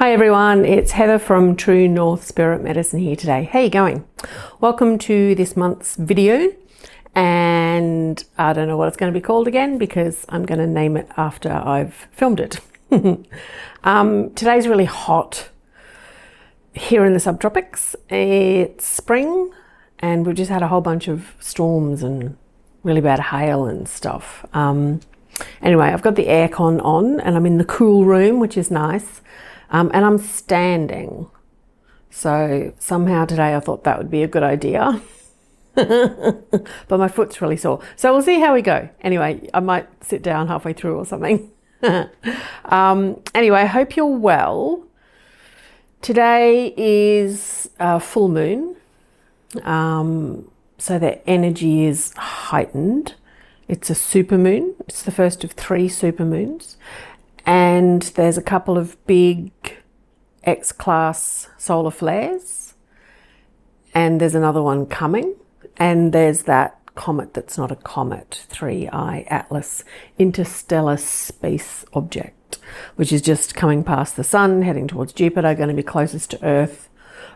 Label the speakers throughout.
Speaker 1: Hi everyone, it's Heather from True North Spirit Medicine here today. How you going? Welcome to this month's video, and I don't know what it's going to be called again because I'm going to name it after I've filmed it. Today's really hot here in the subtropics. It's spring and we've just had a whole bunch of storms and really bad hail and stuff. Anyway, I've got the aircon on and I'm in the cool room, which is nice. And I'm standing. So somehow today I thought that would be a good idea. But my foot's really sore. So we'll see how we go. Anyway, I might sit down halfway through or something. Anyway, I hope you're well. Today is a full moon. So the energy is heightened. It's a supermoon. It's the first of 3 supermoons. And there's a couple of big X-class solar flares. And there's another one coming. And there's that comet that's not a comet, 3I Atlas, interstellar space object, which is just coming past the sun, heading towards Jupiter, going to be closest to Earth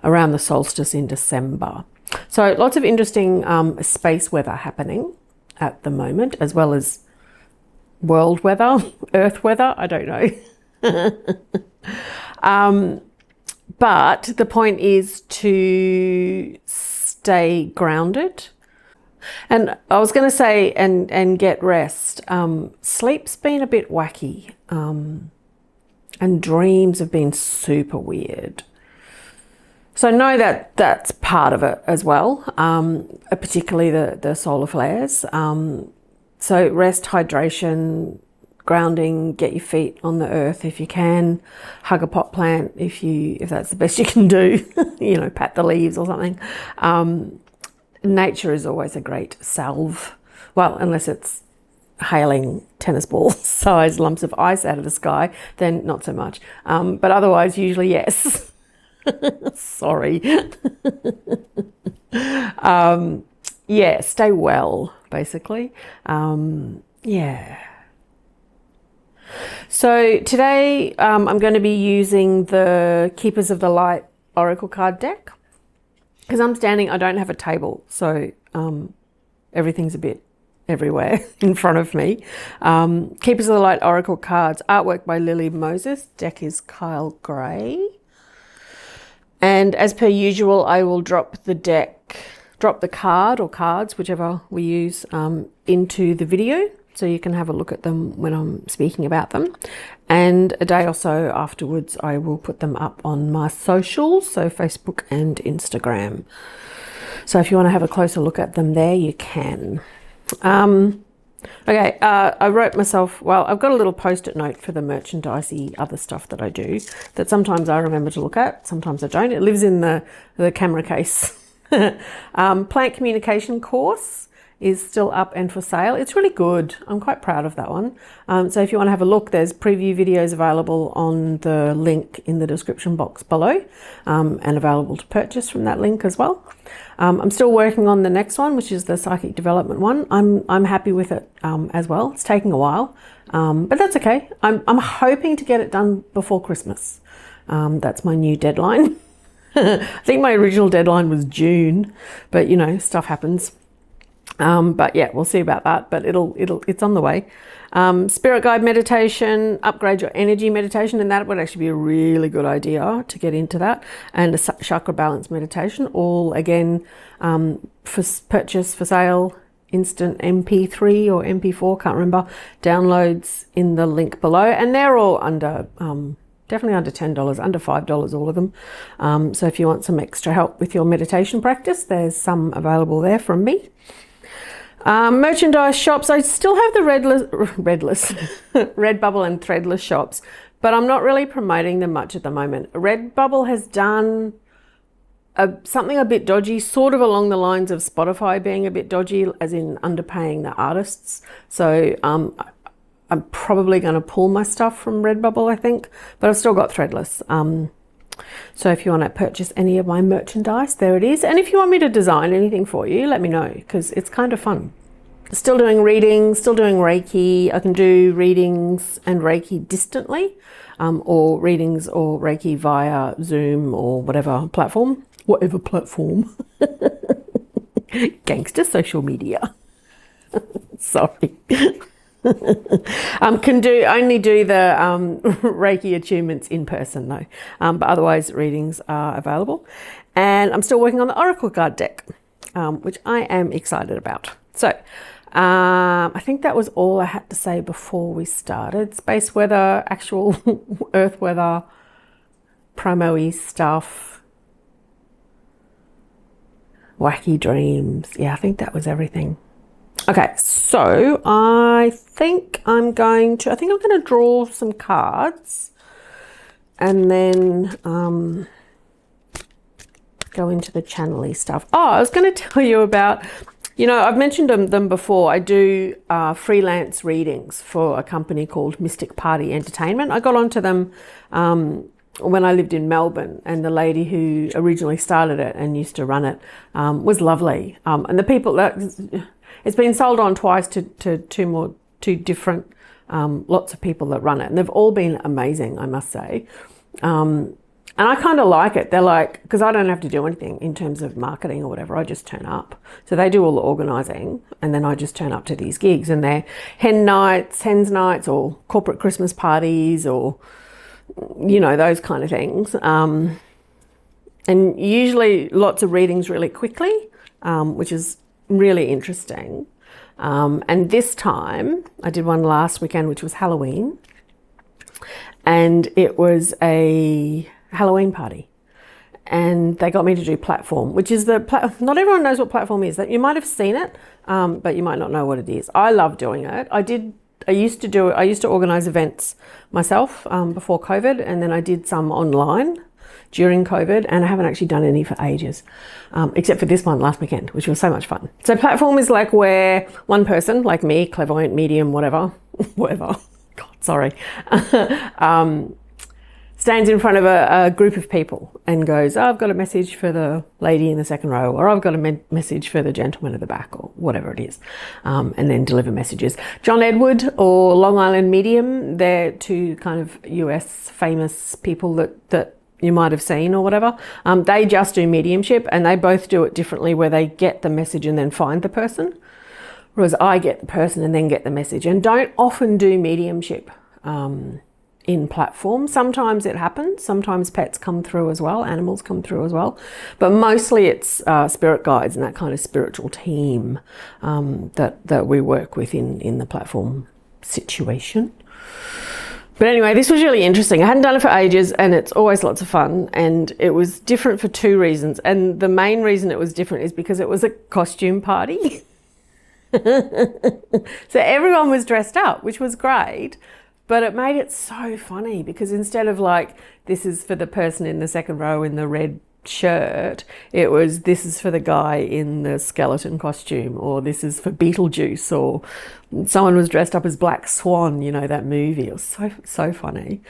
Speaker 1: around the solstice in December. So lots of interesting space weather happening at the moment, as well as world weather, earth weather, I don't know. But the point is to stay grounded. And I was going to say, and get rest. Sleep's been a bit wacky, and dreams have been super weird. So know that that's part of it as well, particularly the solar flares. So rest, hydration, grounding, get your feet on the earth if you can, hug a pot plant if that's the best you can do, you know, pat the leaves or something. Nature is always a great salve. Well, unless it's hailing tennis ball sized lumps of ice out of the sky, then not so much. But otherwise, usually yes. Sorry. Yeah, stay well, basically. Yeah. So today I'm going to be using the Keepers of the Light Oracle card deck. Because I'm standing, I don't have a table, so everything's a bit everywhere in front of me. Keepers of the Light Oracle cards, artwork by Lily Moses, deck is Kyle Gray. And as per usual, I will drop the card or cards, whichever we use, into the video so you can have a look at them when I'm speaking about them. And a day or so afterwards, I will put them up on my socials, so Facebook and Instagram. So if you want to have a closer look at them there, you can. Okay, I wrote myself, well, I've got a little post-it note for the merchandisey other stuff that I do that sometimes I remember to look at, sometimes I don't. It lives in the camera case. Plant communication course is still up and for sale. It's really good. I'm quite proud of that one. So if you want to have a look, there's preview videos available on the link in the description box below, and available to purchase from that link as well. I'm still working on the next one, which is the psychic development one. I'm happy with it as well. It's taking a while, but that's okay. I'm hoping to get it done before Christmas. That's my new deadline. I think my original deadline was June, but you know, stuff happens. But yeah, we'll see about that, but it's on the way. Spirit guide meditation, upgrade your energy meditation, and that would actually be a really good idea to get into that. And a chakra balance meditation, all again, for purchase, for sale, instant MP3 or MP4, can't remember, downloads in the link below. And they're all under, definitely under $10, under $5, all of them. So if you want some extra help with your meditation practice, there's some available there from me. Merchandise shops, I still have the Redbubble and Threadless shops, but I'm not really promoting them much at the moment. Redbubble has done something a bit dodgy, sort of along the lines of Spotify being a bit dodgy, as in underpaying the artists. So I'm probably going to pull my stuff from Redbubble, I think, but I've still got Threadless. So if you want to purchase any of my merchandise, there it is. And if you want me to design anything for you, let me know, because it's kind of fun. Still doing readings, still doing Reiki. I can do readings and Reiki distantly. or readings or Reiki via Zoom or whatever platform. Gangster social media. Sorry. Can only do the Reiki attunements in person though, but otherwise readings are available. And I'm still working on the Oracle card deck, which I am excited about. So I think that was all I had to say before we started. Space weather, actual Earth weather, promo-y stuff, wacky dreams. Yeah, I think that was everything. Okay, so I think I'm going to draw some cards and then go into the channel-y stuff. Oh, I was going to tell you about, I've mentioned them before. I do freelance readings for a company called Mystic Party Entertainment. I got onto them when I lived in Melbourne, and the lady who originally started it and used to run it was lovely. And the people that it's been sold on twice to two different lots of people that run it, and they've all been amazing, I must say. And I kind of like it. They're like, because I don't have to do anything in terms of marketing or whatever. I just turn up. So they do all the organising, and then I just turn up to these gigs, and they're hens nights, or corporate Christmas parties, or those kind of things. And usually lots of readings really quickly, which is really interesting. And this time I did one last weekend, which was Halloween, and it was a Halloween party, and they got me to do platform, which is not everyone knows what platform is. That you might have seen it, but you might not know what it is. I love doing it. I used to organize events myself before COVID, and then I did some online during COVID, and I haven't actually done any for ages, except for this one last weekend, which was so much fun. So platform is like where one person, like me, clairvoyant, medium, whatever, God, sorry, stands in front of a group of people and goes, I've got a message for the lady in the second row, or I've got a message for the gentleman at the back, or whatever it is, and then deliver messages. John Edward or Long Island Medium, they're two kind of US famous people that you might have seen or whatever. They just do mediumship, and they both do it differently, where they get the message and then find the person, whereas I get the person and then get the message, and don't often do mediumship in platform. Sometimes it happens. Sometimes pets come through as well, animals come through as well, but mostly it's spirit guides and that kind of spiritual team that we work with in the platform situation. But anyway, this was really interesting. I hadn't done it for ages, and it's always lots of fun, and it was different for two reasons. And the main reason it was different is because it was a costume party. So everyone was dressed up, which was great, but it made it so funny, because instead of like, this is for the person in the second row in the red shirt, it was, this is for the guy in the skeleton costume, or this is for Beetlejuice, or someone was dressed up as Black Swan, that movie. It was so funny.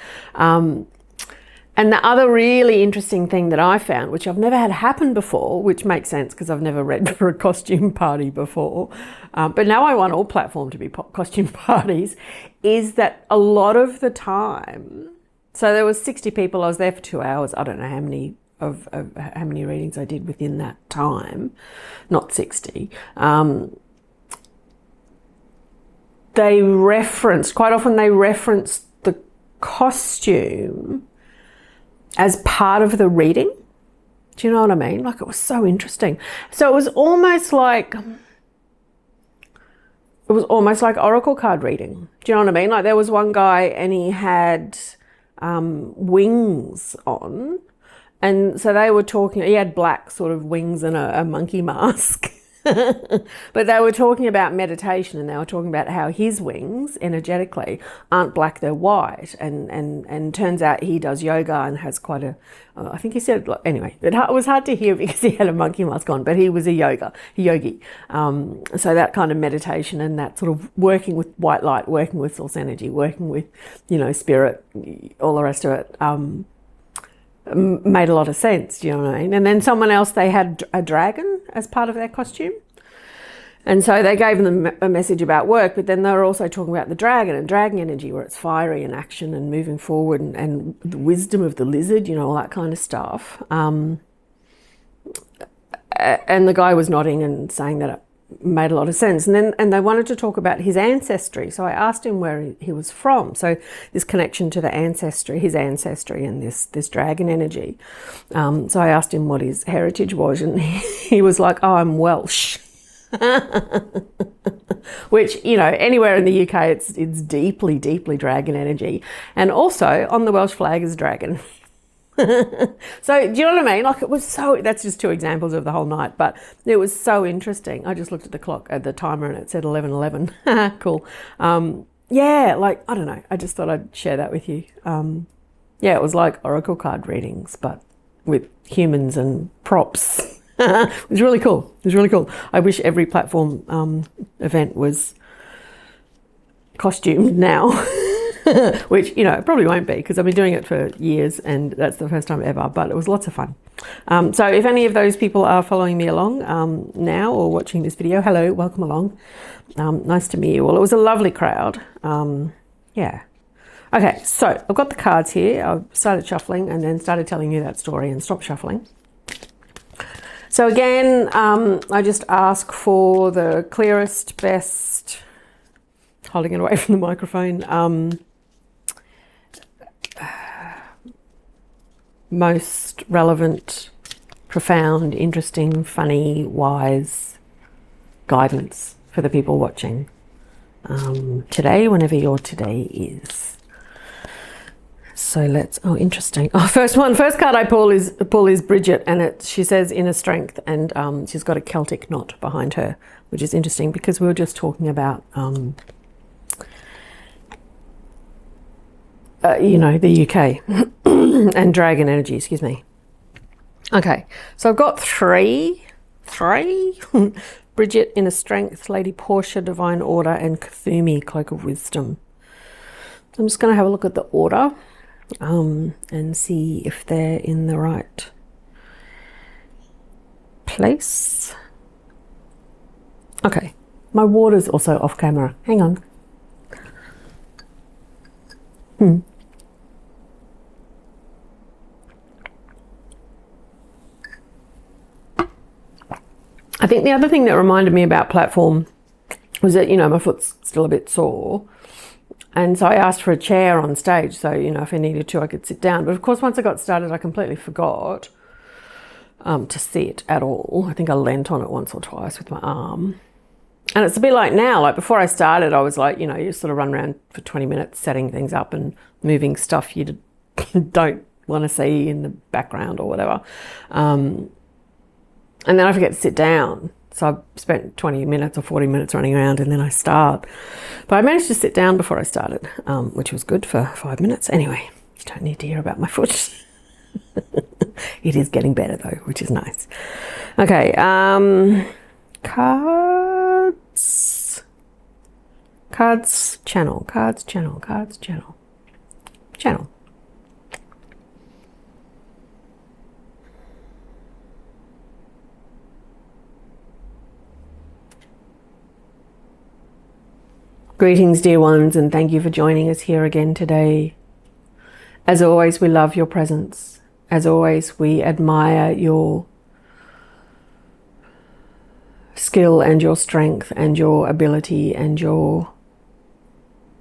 Speaker 1: And the other really interesting thing that I found, which I've never had happen before, which makes sense because I've never read for a costume party before, but now I want all platform to be costume parties, is that a lot of the time, so there was 60 people, I was there for 2 hours, I don't know how many how many readings I did within that time, not 60. Quite often they referenced the costume as part of the reading. Do you know what I mean? Like, it was so interesting. So it was almost like oracle card reading. Do you know what I mean? Like, there was one guy and he had wings on, and so they were talking, he had black sort of wings and a monkey mask. But they were talking about meditation, and they were talking about how his wings energetically aren't black, they're white, and turns out he does yoga and has quite a I think he said, anyway, it was hard to hear because he had a monkey mask on, but he was a yogi. So that kind of meditation and that sort of working with white light, working with source energy, working with, spirit, all the rest of it, made a lot of sense. Do you know what I mean? And then someone else, they had a dragon as part of their costume. And so they gave them a message about work, but then they were also talking about the dragon and dragon energy, where it's fiery and action and moving forward, and the wisdom of the lizard, you know, all that kind of stuff. And the guy was nodding and saying that it made a lot of sense. And they wanted to talk about his ancestry. So I asked him where he was from. So this connection to the ancestry, his ancestry, and this dragon energy. So I asked him what his heritage was, and he was like, "Oh, I'm Welsh." Which, you know, anywhere in the UK, it's deeply, deeply dragon energy. And also on the Welsh flag is a dragon. So do you know what I mean? Like, it was so, that's just two examples of the whole night, but it was so interesting. I just looked at the clock, at the timer, and it said 11:11. Cool. Yeah, like, I don't know. I just thought I'd share that with you. Yeah, it was like oracle card readings, but with humans and props. It was really cool. It was really cool. I wish every platform event was costumed now, which, you know, it probably won't be, because I've been doing it for years and that's the first time ever, but it was lots of fun. So if any of those people are following me along now or watching this video, hello, welcome along. Nice to meet you all. It was a lovely crowd. Yeah. Okay, so I've got the cards here. I started shuffling and then started telling you that story and stopped shuffling. So again, I just ask for the clearest, best, holding it away from the microphone, most relevant, profound, interesting, funny, wise guidance for the people watching today, whenever your today is. So let's, oh, interesting. Oh, first card I pull is Brigid, and she says inner strength, and she's got a Celtic knot behind her, which is interesting because we were just talking about, you know, the UK and dragon energy, excuse me. Okay, so I've got three. Brigid, inner strength, Lady Portia, divine order, and Kuthumi, cloak of wisdom. I'm just going to have a look at the order. And see if they're in the right place. Okay, my water's also off camera. Hang on. I think the other thing that reminded me about platform was that, you know, my foot's still a bit sore. And so I asked for a chair on stage, so, you know, if I needed to, I could sit down. But of course, once I got started, I completely forgot to sit at all. I think I leant on it once or twice with my arm. And it's a bit like now, like before I started, I was like, you know, you sort of run around for 20 minutes setting things up and moving stuff you don't want to see in the background or whatever. And then I forget to sit down. So I spent 20 minutes or 40 minutes running around, and then I start. But I managed to sit down before I started, which was good for 5 minutes. Anyway, you don't need to hear about my foot. It is getting better though, which is nice. Okay, cards channel. Greetings, dear ones, and thank you for joining us here again today. As always, we love your presence. As always, we admire your skill and your strength and your ability and your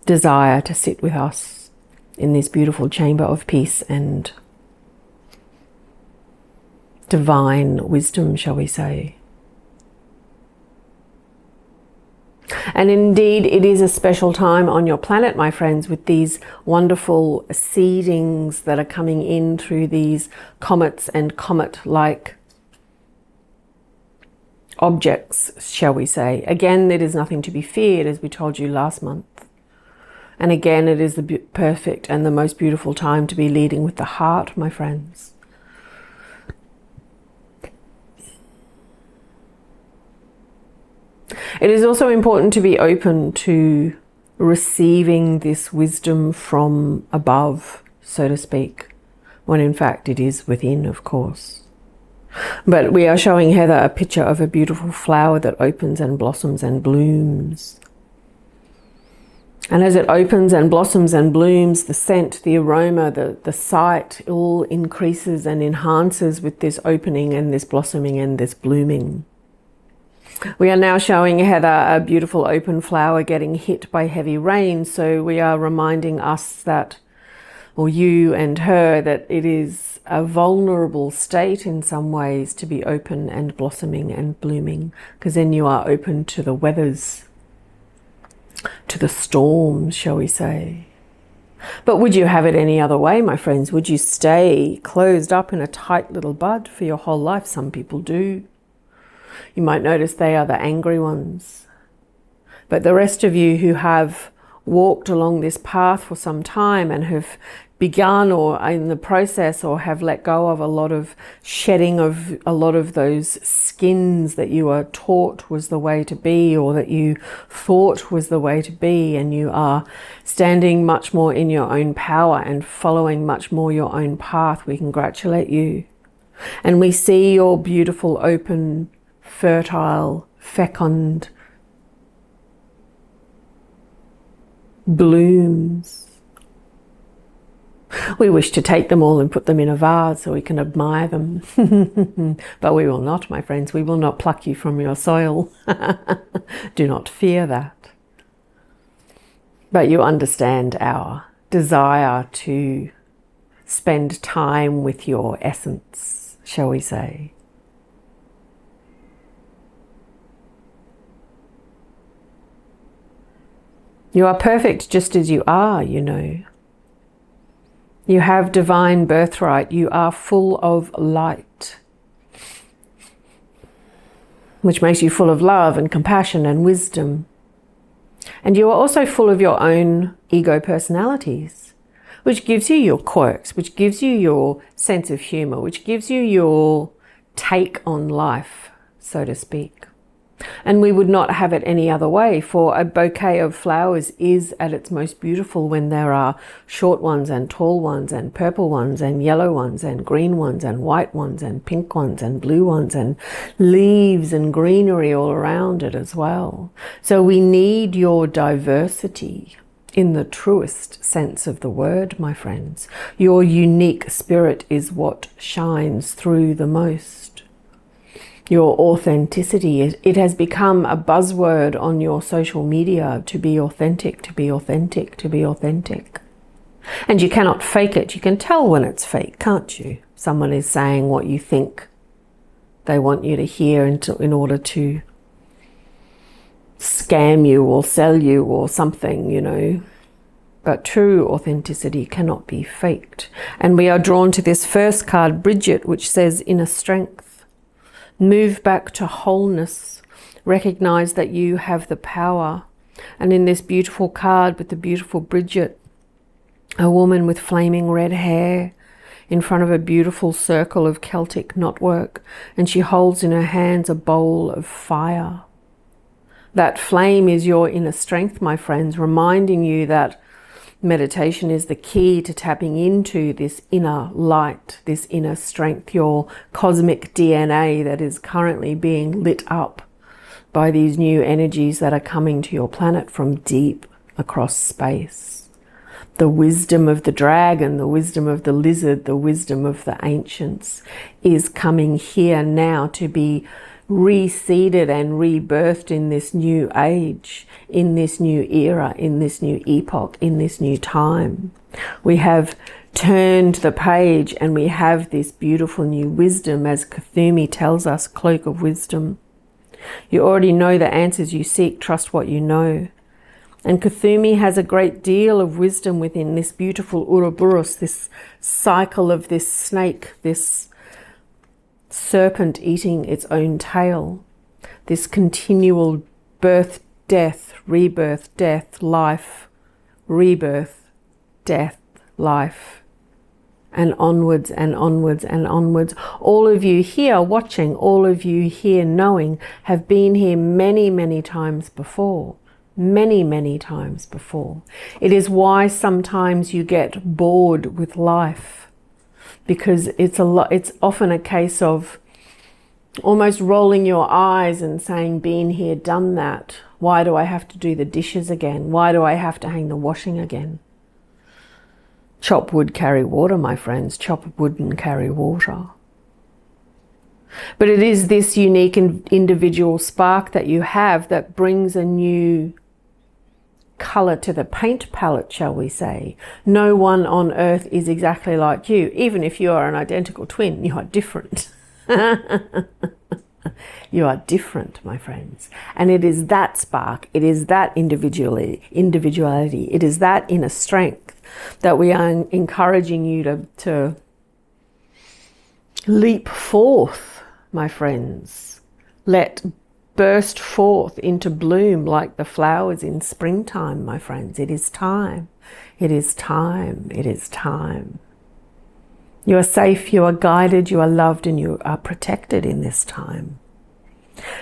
Speaker 1: desire to sit with us in this beautiful chamber of peace and divine wisdom, shall we say. And indeed, it is a special time on your planet, my friends, with these wonderful seedings that are coming in through these comets and comet-like objects, shall we say. Again, it is nothing to be feared, as we told you last month. And again, it is the perfect and the most beautiful time to be leading with the heart, my friends. It is also important to be open to receiving this wisdom from above, so to speak, when in fact it is within, of course. But we are showing Heather a picture of a beautiful flower that opens and blossoms and blooms. And as it opens and blossoms and blooms, the scent, the aroma, the sight all increases and enhances with this opening and this blossoming and this blooming. We are now showing Heather a beautiful open flower getting hit by heavy rain. So we are reminding us that, or you and her, that it is a vulnerable state in some ways to be open and blossoming and blooming, because then you are open to the weathers, to the storms, shall we say. But would you have it any other way, my friends? Would you stay closed up in a tight little bud for your whole life? Some people do. You might notice they are the angry ones. But the rest of you who have walked along this path for some time and have begun or in the process or have let go of a lot of shedding of a lot of those skins that you were taught was the way to be, or that you thought was the way to be, and you are standing much more in your own power and following much more your own path, we congratulate you. And we see your beautiful, open, fertile, fecund blooms. We wish to take them all and put them in a vase so we can admire them. But we will not, my friends. We will not pluck you from your soil. Do not fear that. But you understand our desire to spend time with your essence, shall we say. You are perfect just as you are, you know. You have divine birthright. You are full of light, which makes you full of love and compassion and wisdom. And you are also full of your own ego personalities, which gives you your quirks, which gives you your sense of humor, which gives you your take on life, so to speak. And we would not have it any other way, for a bouquet of flowers is at its most beautiful when there are short ones and tall ones and purple ones and yellow ones and green ones and white ones and pink ones and blue ones and leaves and greenery all around it as well. So we need your diversity in the truest sense of the word, my friends. Your unique spirit is what shines through the most. Your authenticity, it has become a buzzword on your social media, to be authentic, to be authentic, to be authentic. And you cannot fake it. You can tell when it's fake, can't you? Someone is saying what you think they want you to hear in order to scam you or sell you or something, you know. But true authenticity cannot be faked. And we are drawn to this first card, Brigid, which says inner strength. Move back to wholeness. Recognize that you have the power. And in this beautiful card with the beautiful Brigid, a woman with flaming red hair in front of a beautiful circle of Celtic knotwork, and she holds in her hands a bowl of fire. That flame is your inner strength, my friends, reminding you that meditation is the key to tapping into this inner light, this inner strength, your cosmic DNA that is currently being lit up by these new energies that are coming to your planet from deep across space. The wisdom of the dragon, the wisdom of the lizard, the wisdom of the ancients is coming here now to be reseeded and rebirthed in this new age, in this new era, in this new epoch, in this new time. We have turned the page and we have this beautiful new wisdom, as Kuthumi tells us, cloak of wisdom. You already know the answers you seek, trust what you know. And Kuthumi has a great deal of wisdom within this beautiful Ouroboros, this cycle of this snake, this serpent eating its own tail, this continual birth, death, rebirth, death, life, rebirth, death, life, and onwards and onwards and onwards. All of you here watching, all of you here knowing, have been here many, many times before. Many, many times before. It is why sometimes you get bored with life, because it's often a case of almost rolling your eyes and saying, been here, done that. Why do I have to do the dishes again? Why do I have to hang the washing again? Chop wood, carry water, my friends. Chop wood and carry water. But it is this unique and individual spark that you have that brings a new colour to the paint palette, shall we say. No one on earth is exactly like you. Even if you are an identical twin, you are different. You are different, my friends. And it is that spark, it is that individuality, it is that inner strength that we are encouraging you to leap forth, my friends. Let burst forth into bloom like the flowers in springtime, my friends. It is time. It is time. It is time. You are safe, you are guided, you are loved, and you are protected in this time.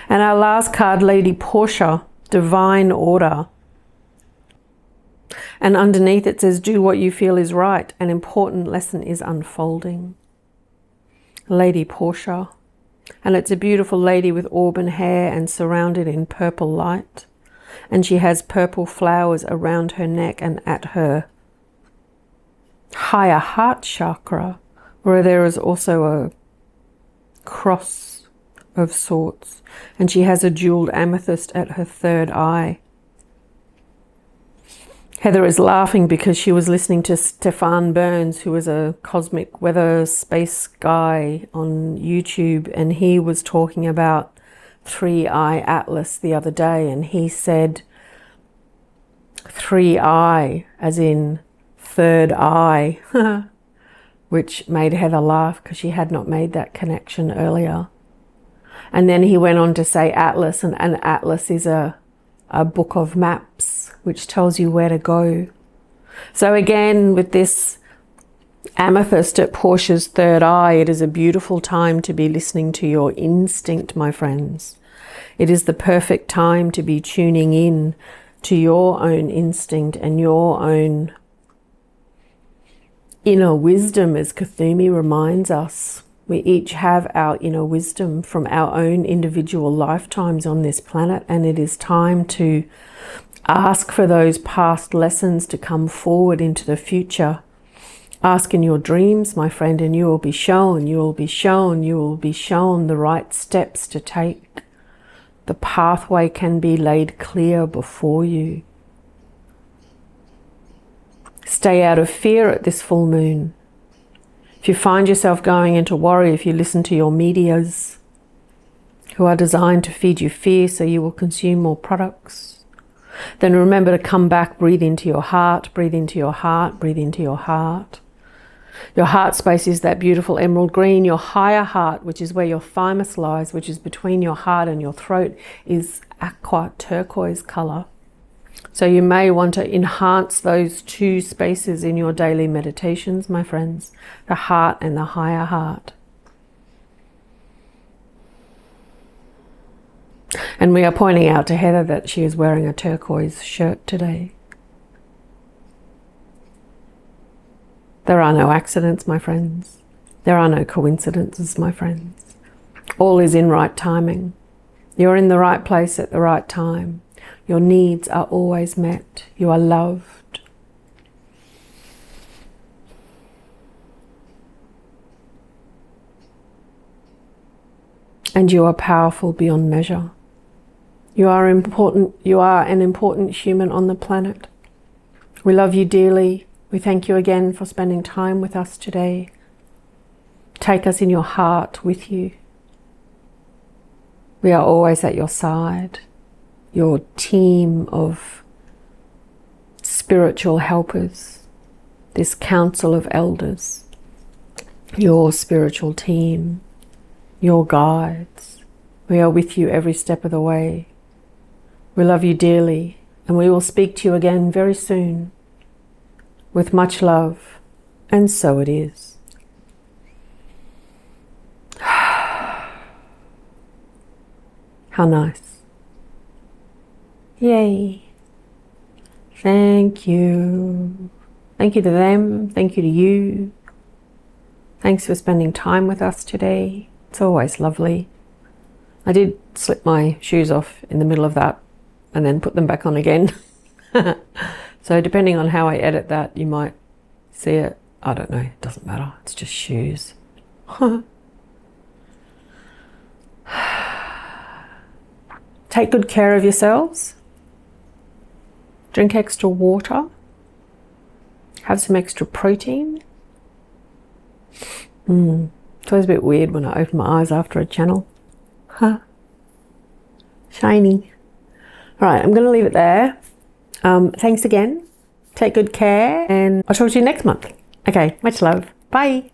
Speaker 1: And our last card, Lady Portia, Divine Order. And underneath it says, do what you feel is right. An important lesson is unfolding. Lady Portia. And it's a beautiful lady with auburn hair and surrounded in purple light. And she has purple flowers around her neck and at her higher heart chakra, where there is also a cross of sorts. And she has a jeweled amethyst at her third eye. Heather is laughing because she was listening to Stefan Burns, who is a cosmic weather space guy on YouTube, and he was talking about 3-eye Atlas the other day, and he said 3-eye as in third eye, which made Heather laugh because she had not made that connection earlier. And then he went on to say Atlas, and an atlas is a book of maps which tells you where to go. So again, with this amethyst at Portia's third eye, it is a beautiful time to be listening to your instinct, my friends. It is the perfect time to be tuning in to your own instinct and your own inner wisdom, as Kuthumi reminds us. We each have our inner wisdom from our own individual lifetimes on this planet, and it is time to ask for those past lessons to come forward into the future. Ask in your dreams, my friend, and you will be shown, you will be shown, you will be shown the right steps to take. The pathway can be laid clear before you. Stay out of fear at this full moon. If you find yourself going into worry, if you listen to your medias who are designed to feed you fear so you will consume more products, then remember to come back, breathe into your heart, breathe into your heart, breathe into your heart. Your heart space is that beautiful emerald green. Your higher heart, which is where your thymus lies, which is between your heart and your throat, is aqua turquoise color. So you may want to enhance those two spaces in your daily meditations, my friends, the heart and the higher heart. And we are pointing out to Heather that she is wearing a turquoise shirt today. There are no accidents, my friends. There are no coincidences, my friends. All is in right timing. You're in the right place at the right time. Your needs are always met. You are loved. And you are powerful beyond measure. You are important. You are an important human on the planet. We love you dearly. We thank you again for spending time with us today. Take us in your heart with you. We are always at your side. Your team of spiritual helpers, this council of elders, your spiritual team, your guides. We are with you every step of the way. We love you dearly, and we will speak to you again very soon with much love, and so it is. How nice. Yay. Thank you. Thank you to them. Thank you to you. Thanks for spending time with us today. It's always lovely. I did slip my shoes off in the middle of that and then put them back on again. So depending on how I edit that, you might see it. I don't know, it doesn't matter. It's just shoes. Take good care of yourselves. Drink extra water. Have some extra protein. It's always a bit weird when I open my eyes after a channel. Shiny. All right, I'm going to leave it there. Thanks again. Take good care, and I'll talk to you next month. Okay, much love. Bye.